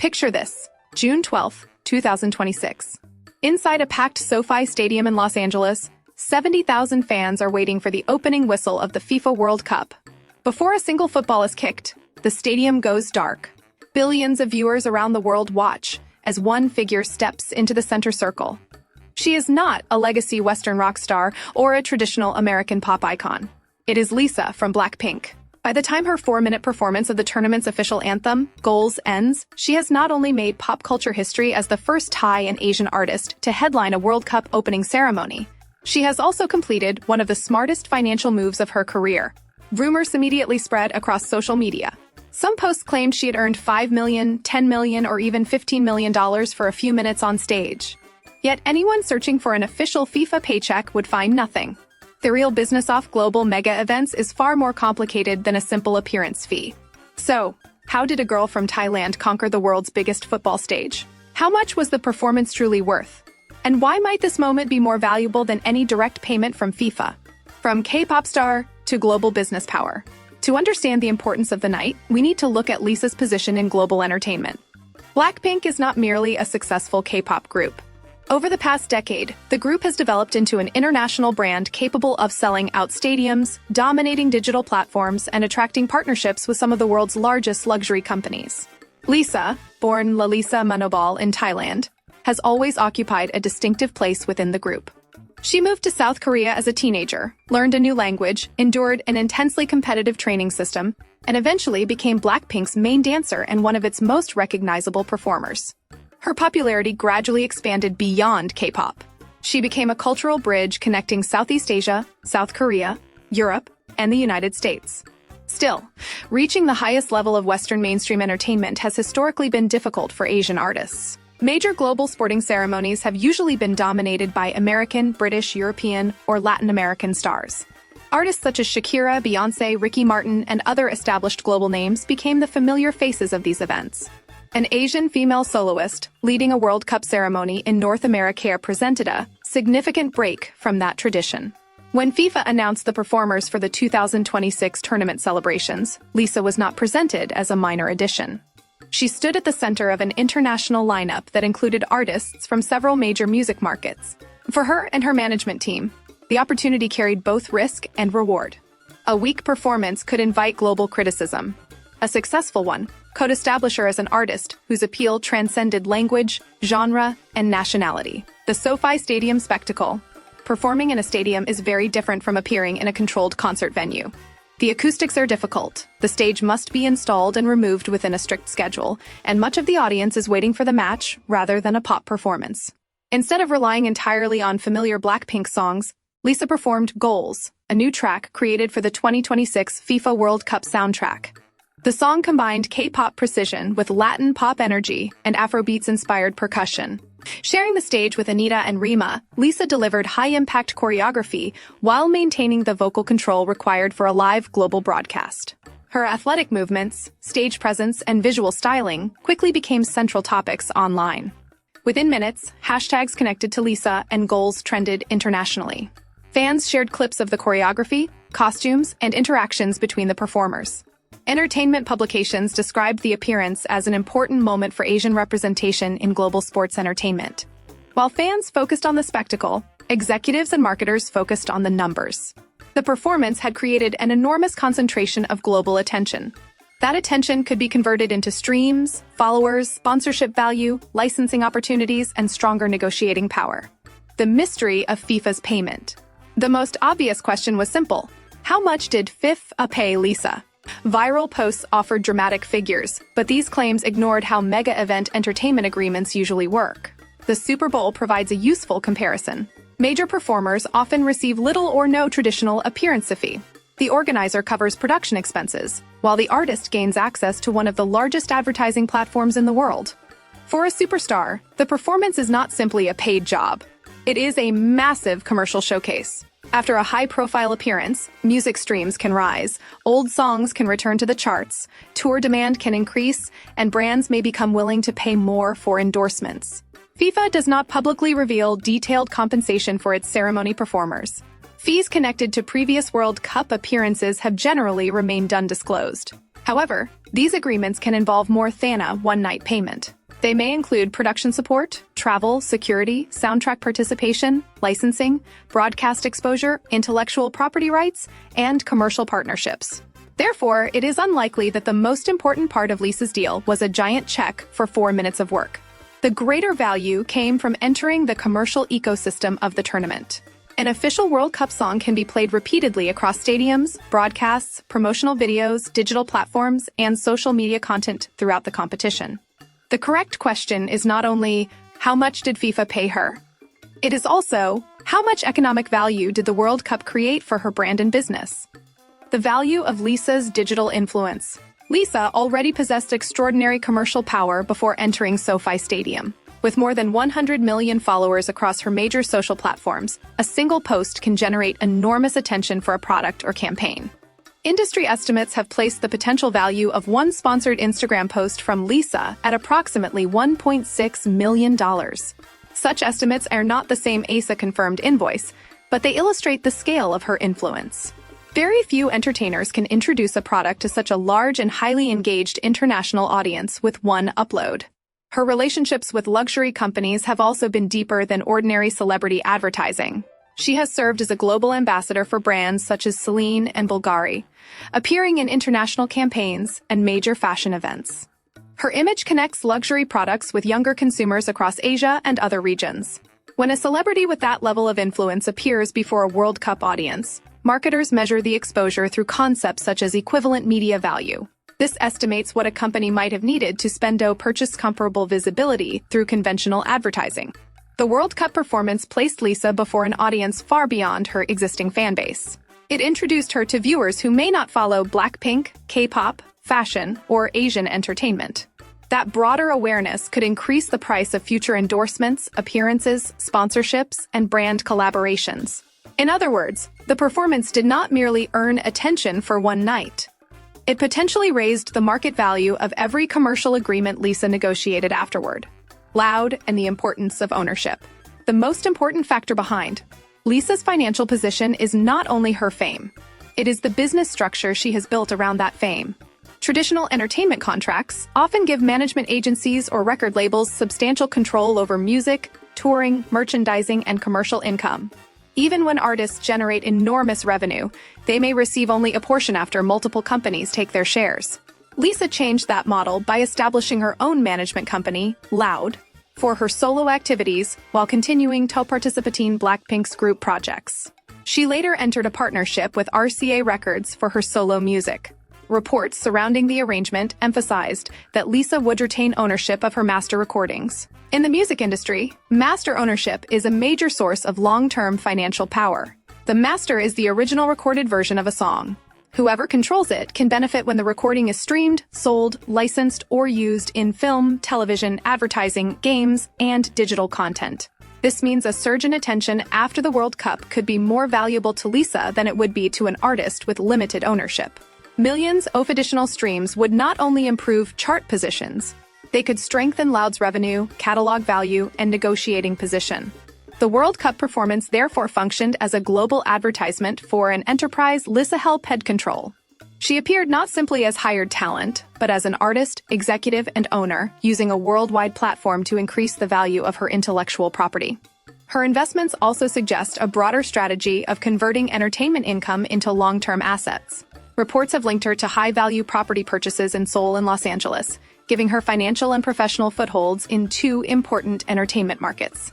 Picture this, June 12, 2026. Inside a packed SoFi Stadium in Los Angeles, 70,000 fans are waiting for the opening whistle of the FIFA World Cup. Before a single football is kicked, the stadium goes dark. Billions of viewers around the world watch as one figure steps into the center circle. She is not a legacy Western rock star or a traditional American pop icon. It is Lisa from BLACKPINK. By the time her 4-minute performance of the tournament's official anthem, Goals, ends, she has not only made pop culture history as the first Thai and Asian artist to headline a World Cup opening ceremony, she has also completed one of the smartest financial moves of her career. Rumors immediately spread across social media. Some posts claimed she had earned $5 million, $10 million, or even $15 million for a few minutes on stage. Yet anyone searching for an official FIFA paycheck would find nothing. The real business off global mega events is far more complicated than a simple appearance fee. So, how did a girl from Thailand conquer the world's biggest football stage? How much was the performance truly worth? And why might this moment be more valuable than any direct payment from FIFA? From K-pop star to global business power. To understand the importance of the night, we need to look at Lisa's position in global entertainment. BLACKPINK is not merely a successful K-pop group. Over the past decade, the group has developed into an international brand capable of selling out stadiums, dominating digital platforms, and attracting partnerships with some of the world's largest luxury companies. Lisa, born Lalisa Manobal in Thailand, has always occupied a distinctive place within the group. She moved to South Korea as a teenager, learned a new language, endured an intensely competitive training system, and eventually became BLACKPINK's main dancer and one of its most recognizable performers. Her popularity gradually expanded beyond K-pop. She became a cultural bridge connecting Southeast Asia, South Korea, Europe, and the United States. Still, reaching the highest level of Western mainstream entertainment has historically been difficult for Asian artists. Major global sporting ceremonies have usually been dominated by American, British, European, or Latin American stars. Artists such as Shakira, Beyoncé, Ricky Martin, and other established global names became the familiar faces of these events. An Asian female soloist leading a World Cup ceremony in North America presented a significant break from that tradition. When FIFA announced the performers for the 2026 tournament celebrations, Lisa was not presented as a minor addition. She stood at the center of an international lineup that included artists from several major music markets. For her and her management team, the opportunity carried both risk and reward. A weak performance could invite global criticism. A successful one could establish her as an artist whose appeal transcended language, genre, and nationality. The SoFi Stadium spectacle. Performing in a stadium is very different from appearing in a controlled concert venue. The acoustics are difficult, the stage must be installed and removed within a strict schedule, and much of the audience is waiting for the match rather than a pop performance. Instead of relying entirely on familiar BLACKPINK songs, Lisa performed Goals, a new track created for the 2026 FIFA World Cup soundtrack. The song combined K-pop precision with Latin pop energy and Afrobeats-inspired percussion. Sharing the stage with Anita and Rima, Lisa delivered high-impact choreography while maintaining the vocal control required for a live global broadcast. Her athletic movements, stage presence, and visual styling quickly became central topics online. Within minutes, hashtags connected to Lisa and Goals trended internationally. Fans shared clips of the choreography, costumes, and interactions between the performers. Entertainment publications described the appearance as an important moment for Asian representation in global sports entertainment. While fans focused on the spectacle, executives and marketers focused on the numbers. The performance had created an enormous concentration of global attention. That attention could be converted into streams, followers, sponsorship value, licensing opportunities, and stronger negotiating power. The mystery of FIFA's payment. The most obvious question was simple. How much did FIFA pay Lisa? Viral posts offered dramatic figures, but these claims ignored how mega-event entertainment agreements usually work. The Super Bowl provides a useful comparison. Major performers often receive little or no traditional appearance fee. The organizer covers production expenses, while the artist gains access to one of the largest advertising platforms in the world. For a superstar, the performance is not simply a paid job. It is a massive commercial showcase. After a high-profile appearance, music streams can rise, old songs can return to the charts, tour demand can increase, and brands may become willing to pay more for endorsements. FIFA does not publicly reveal detailed compensation for its ceremony performers. Fees connected to previous World Cup appearances have generally remained undisclosed. However, these agreements can involve more than a one-night payment. They may include production support, travel, security, soundtrack participation, licensing, broadcast exposure, intellectual property rights, and commercial partnerships. Therefore, it is unlikely that the most important part of Lisa's deal was a giant check for 4 minutes of work. The greater value came from entering the commercial ecosystem of the tournament. An official World Cup song can be played repeatedly across stadiums, broadcasts, promotional videos, digital platforms, and social media content throughout the competition. The correct question is not only, how much did FIFA pay her? It is also, how much economic value did the World Cup create for her brand and business? The value of Lisa's digital influence. Lisa already possessed extraordinary commercial power before entering SoFi Stadium. With more than 100 million followers across her major social platforms, a single post can generate enormous attention for a product or campaign. Industry estimates have placed the potential value of one sponsored Instagram post from Lisa at approximately $1.6 million. Such estimates are not the same ASA-confirmed invoice, but they illustrate the scale of her influence. Very few entertainers can introduce a product to such a large and highly engaged international audience with one upload. Her relationships with luxury companies have also been deeper than ordinary celebrity advertising. She has served as a global ambassador for brands such as Celine and Bulgari, appearing in international campaigns and major fashion events. Her image connects luxury products with younger consumers across Asia and other regions. When a celebrity with that level of influence appears before a World Cup audience, marketers measure the exposure through concepts such as equivalent media value. This estimates what a company might have needed to spend to purchase comparable visibility through conventional advertising. The World Cup performance placed Lisa before an audience far beyond her existing fan base. It introduced her to viewers who may not follow BLACKPINK, Kpop, fashion, or Asian entertainment. That broader awareness could increase the price of future endorsements, appearances, sponsorships, and brand collaborations. In other words, the performance did not merely earn attention for one night. It potentially raised the market value of every commercial agreement Lisa negotiated afterward. Loud and the importance of ownership. The most important factor behind Lisa's financial position is not only her fame. It is the business structure she has built around that fame. Traditional entertainment contracts often give management agencies or record labels substantial control over music, touring, merchandising, and commercial income. Even when artists generate enormous revenue, they may receive only a portion after multiple companies take their shares. Lisa changed that model by establishing her own management company, Loud, for her solo activities while continuing to participate in BLACKPINK's group projects. She later entered a partnership with RCA Records for her solo music. Reports surrounding the arrangement emphasized that Lisa would retain ownership of her master recordings. In the music industry, master ownership is a major source of long-term financial power. The master is the original recorded version of a song. Whoever controls it can benefit when the recording is streamed, sold, licensed, or used in film, television, advertising, games, and digital content. This means a surge in attention after the World Cup could be more valuable to Lisa than it would be to an artist with limited ownership. Millions of additional streams would not only improve chart positions, they could strengthen Loud's revenue, catalog value, and negotiating position. The World Cup performance therefore functioned as a global advertisement for an enterprise Lisa help head control. She appeared not simply as hired talent, but as an artist, executive, and owner, using a worldwide platform to increase the value of her intellectual property. Her investments also suggest a broader strategy of converting entertainment income into long-term assets. Reports have linked her to high-value property purchases in Seoul and Los Angeles, giving her financial and professional footholds in two important entertainment markets.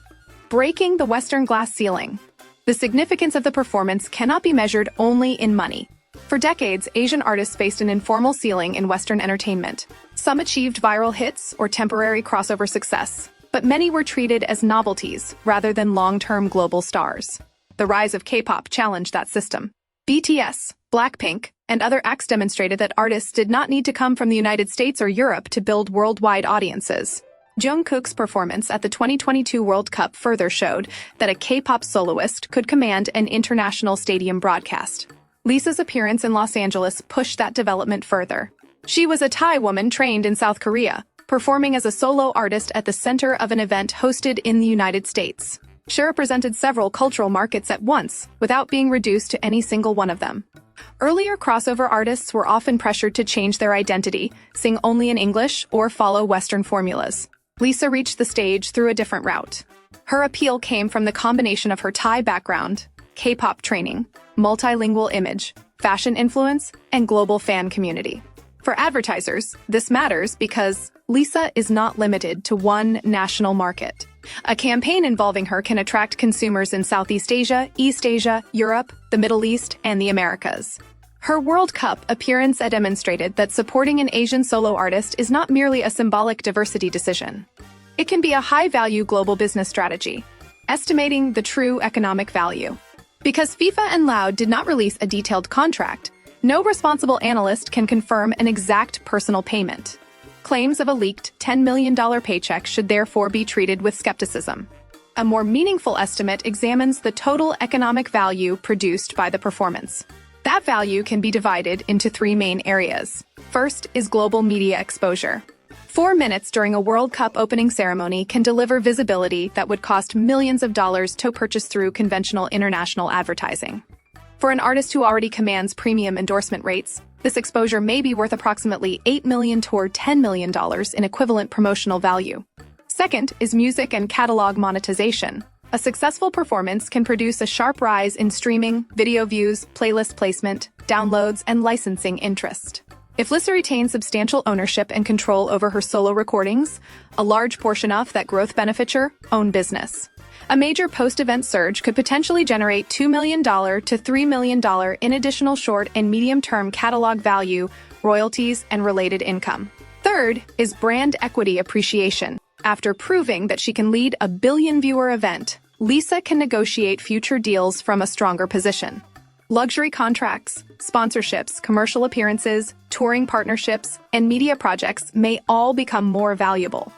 Breaking the Western glass ceiling. The significance of the performance cannot be measured only in money. For decades, Asian artists faced an informal ceiling in Western entertainment. Some achieved viral hits or temporary crossover success, but many were treated as novelties rather than long-term global stars. The rise of K-pop challenged that system. BTS, BLACKPINK, and other acts demonstrated that artists did not need to come from the United States or Europe to build worldwide audiences. Jungkook's performance at the 2022 World Cup further showed that a K-pop soloist could command an international stadium broadcast. Lisa's appearance in Los Angeles pushed that development further. She was a Thai woman trained in South Korea, performing as a solo artist at the center of an event hosted in the United States. She represented several cultural markets at once, without being reduced to any single one of them. Earlier crossover artists were often pressured to change their identity, sing only in English, or follow Western formulas. Lisa reached the stage through a different route. Her appeal came from the combination of her Thai background, K-pop training, multilingual image, fashion influence, and global fan community. For advertisers, this matters because Lisa is not limited to one national market. A campaign involving her can attract consumers in Southeast Asia, East Asia, Europe, the Middle East, and the Americas. Her World Cup appearance demonstrated that supporting an Asian solo artist is not merely a symbolic diversity decision. It can be a high-value global business strategy, estimating the true economic value. Because FIFA and Loud did not release a detailed contract, no responsible analyst can confirm an exact personal payment. Claims of a leaked $10 million paycheck should therefore be treated with skepticism. A more meaningful estimate examines the total economic value produced by the performance. That value can be divided into three main areas. First is global media exposure. 4 minutes during a World Cup opening ceremony can deliver visibility that would cost millions of dollars to purchase through conventional international advertising. For an artist who already commands premium endorsement rates, this exposure may be worth approximately $8 million toward $10 million in equivalent promotional value. Second is music and catalog monetization. A successful performance can produce a sharp rise in streaming, video views, playlist placement, downloads, and licensing interest. If Lisa retains substantial ownership and control over her solo recordings, a large portion of that growth benefits her own business. A major post-event surge could potentially generate $2 million to $3 million in additional short and medium-term catalog value, royalties, and related income. Third is brand equity appreciation. After proving that she can lead a billion-viewer event, Lisa can negotiate future deals from a stronger position. Luxury contracts, sponsorships, commercial appearances, touring partnerships, and media projects may all become more valuable.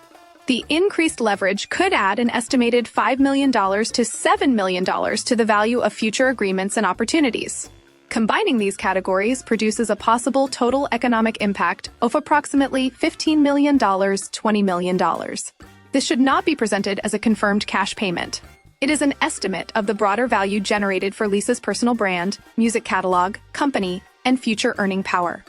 The increased leverage could add an estimated $5 million to $7 million to the value of future agreements and opportunities. Combining these categories produces a possible total economic impact of approximately $15 million, $20 million. This should not be presented as a confirmed cash payment. It is an estimate of the broader value generated for Lisa's personal brand, music catalog, company, and future earning power.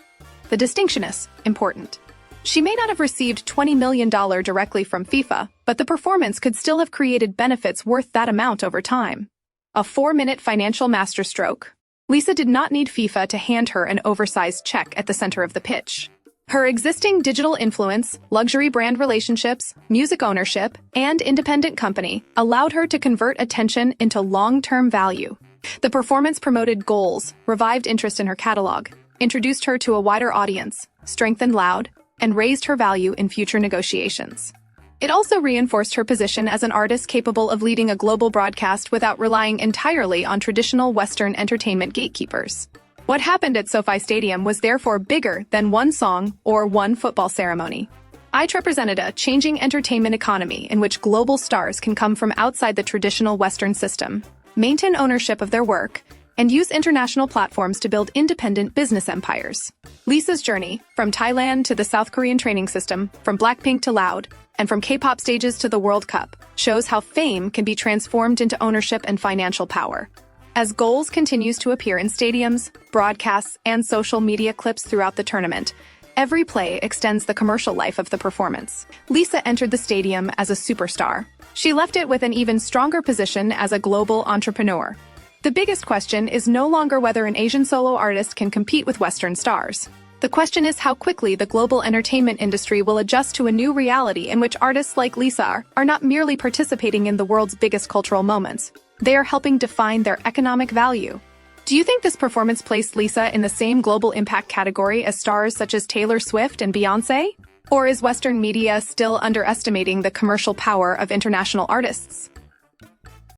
The distinction is important. She may not have received $20 million directly from FIFA, but the performance could still have created benefits worth that amount over time. A 4-minute financial masterstroke. Lisa did not need FIFA to hand her an oversized check at the center of the pitch. Her existing digital influence, luxury brand relationships, music ownership, and independent company allowed her to convert attention into long-term value. The performance promoted goals, revived interest in her catalog, introduced her to a wider audience, strengthened Loud, and raised her value in future negotiations. It also reinforced her position as an artist capable of leading a global broadcast without relying entirely on traditional Western entertainment gatekeepers. What happened at SoFi Stadium was therefore bigger than one song or one football ceremony. It represented a changing entertainment economy in which global stars can come from outside the traditional Western system, maintain ownership of their work, and use international platforms to build independent business empires. Lisa's journey, from Thailand to the South Korean training system, from BLACKPINK to Loud, and from K-pop stages to the World Cup, shows how fame can be transformed into ownership and financial power. As goals continues to appear in stadiums, broadcasts, and social media clips throughout the tournament, every play extends the commercial life of the performance. Lisa entered the stadium as a superstar. She left it with an even stronger position as a global entrepreneur. The biggest question is no longer whether an Asian solo artist can compete with Western stars. The question is how quickly the global entertainment industry will adjust to a new reality in which artists like Lisa are not merely participating in the world's biggest cultural moments. They are helping define their economic value. Do you think this performance placed Lisa in the same global impact category as stars such as Taylor Swift and Beyoncé? Or is Western media still underestimating the commercial power of international artists?